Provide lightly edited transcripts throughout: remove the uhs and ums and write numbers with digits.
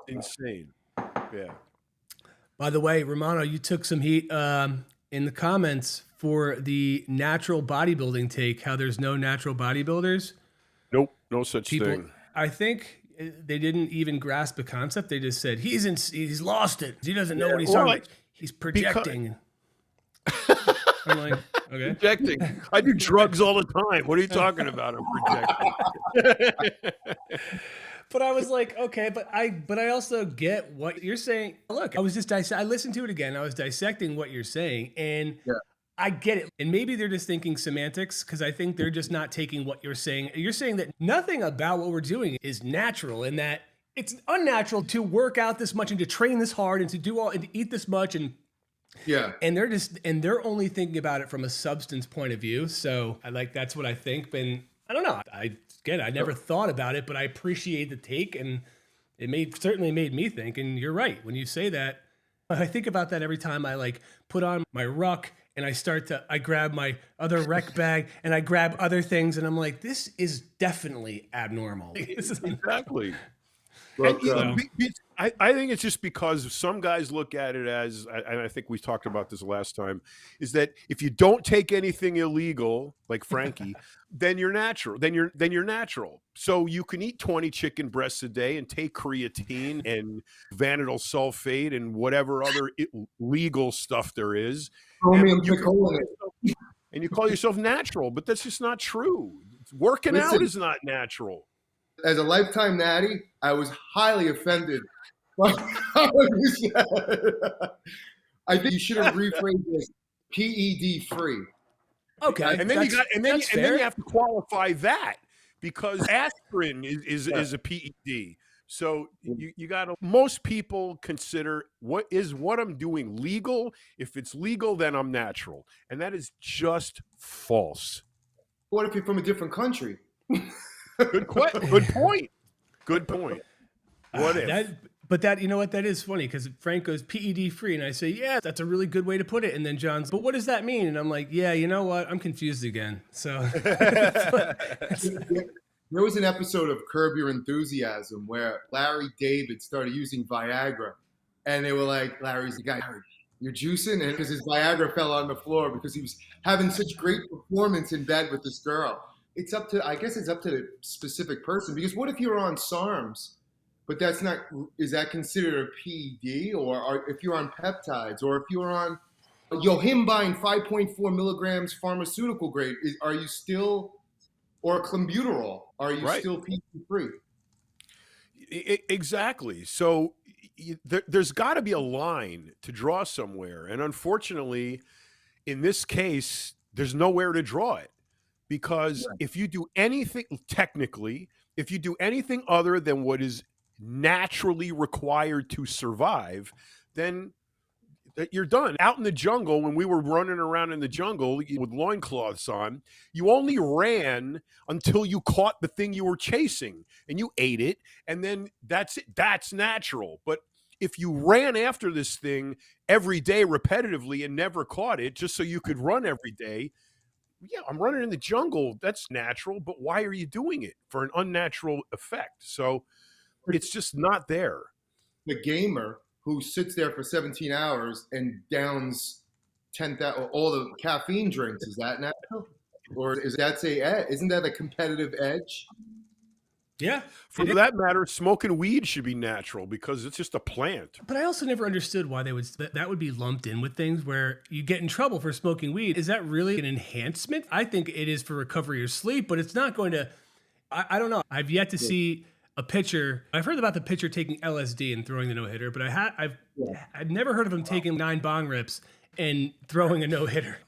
insane. Yeah. By the way, Romano, you took some heat in the comments for the natural bodybuilding take, how there's no natural bodybuilders. Nope, no such thing. I think they didn't even grasp the concept. They just said, he's lost it. He doesn't know what he's talking about. He's projecting. I'm like, okay. Projecting. I do drugs all the time. What are you talking about? I'm projecting. But I was like, okay, but I also get what you're saying. Look, I was just I listened to it again. I was dissecting what you're saying, and I get it. And maybe they're just thinking semantics, because I think they're just not taking what you're saying. You're saying that nothing about what we're doing is natural, and that it's unnatural to work out this much and to train this hard and to do all and to eat this much and and they're only thinking about it from a substance point of view. So that's what I think. And I don't know. I never thought about it, but I appreciate the take, and it certainly made me think. And you're right when you say that. I think about that every time I put on my ruck and I grab my other rec bag and I grab other things, and I'm like, this is definitely abnormal. Exactly. Look, I think it's just because some guys look at it as, and I think we talked about this last time, is that if you don't take anything illegal, like Frankie, then you're natural. Then you're natural. So you can eat 20 chicken breasts a day and take creatine and vanadyl sulfate and whatever other legal stuff there is, and you call yourself natural, but that's just not true. Working out is not natural. As a lifetime natty, I was highly offended by what you said. I think you should have rephrased this PED free. Okay, and then you have to qualify that, because aspirin is a PED. So you got to. Most people consider what I'm doing legal. If it's legal, then I'm natural, and that is just false. What if you're from a different country? Good point. What if? You know what? That is funny, because Frank goes PED free, and I say, yeah, that's a really good way to put it. And then John's, but what does that mean? And I'm like, yeah, you know what? I'm confused again. So there was an episode of Curb Your Enthusiasm where Larry David started using Viagra, and they were like, Larry's the guy, you're juicing, and because his Viagra fell on the floor because he was having such great performance in bed with this girl. I guess it's up to the specific person, because what if you're on SARMs, but is that considered a PED? Or if you're on peptides, or if you're on him buying 5.4 milligrams pharmaceutical grade, are you still, or clenbuterol, are you still PED free? Exactly. So there's got to be a line to draw somewhere. And unfortunately, in this case, there's nowhere to draw it. Because if you do anything, technically, if you do anything other than what is naturally required to survive, then you're done. Out in the jungle, when we were running around in the jungle with loincloths on, you only ran until you caught the thing you were chasing, and you ate it, and then that's it. That's natural. But if you ran after this thing every day repetitively and never caught it just so you could run every day, yeah, I'm running in the jungle. That's natural, but why are you doing it? For an unnatural effect. So it's just not there. The gamer who sits there for 17 hours and downs 10,000 all the caffeine drinks, is that natural? Or isn't that a competitive edge? Yeah. For that matter, smoking weed should be natural because it's just a plant. But I also never understood why that would be lumped in with things where you get in trouble for smoking weed. Is that really an enhancement? I think it is for recovery or sleep, but it's not going to, I don't know. I've yet to see a pitcher. I've heard about the pitcher taking LSD and throwing the no-hitter, but I've never heard of him taking 9 bong rips and throwing a no-hitter.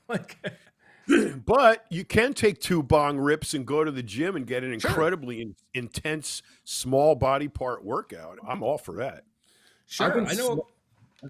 But you can take 2 bong rips and go to the gym and get an incredibly intense small body part workout. I'm all for that. Sure.